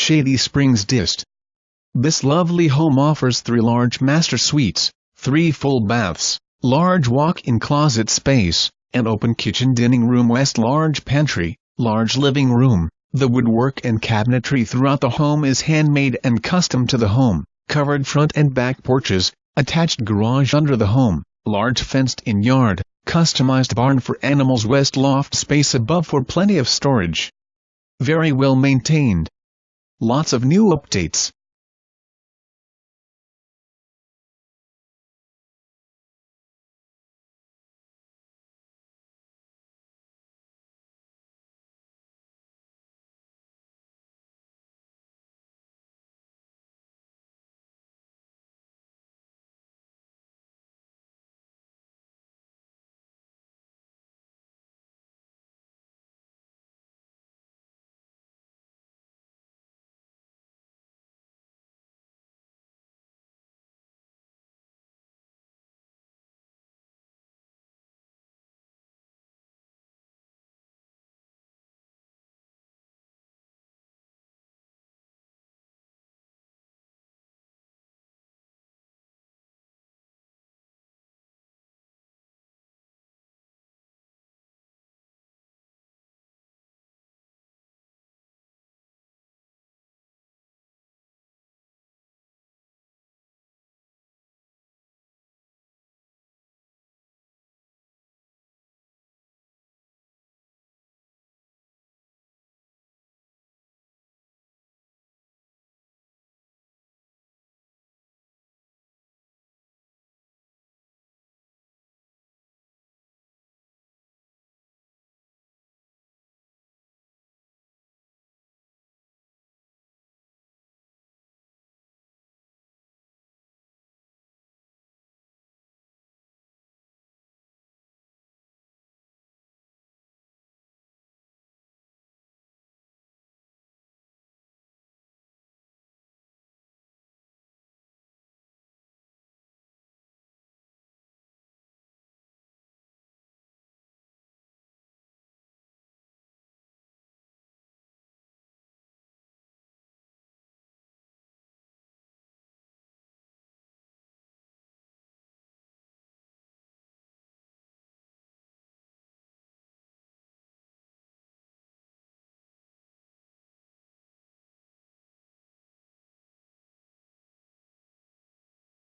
Shady Springs Dist. This lovely home offers 3 large master suites, 3 full baths, large walk-in closet space, an open kitchen dining room west large pantry, large living room. The woodwork and cabinetry throughout the home is handmade and custom to the home, covered front and back porches, attached garage under the home, large fenced-in yard, customized barn for animals west loft space above for plenty of storage. Very well maintained. Lots of new updates.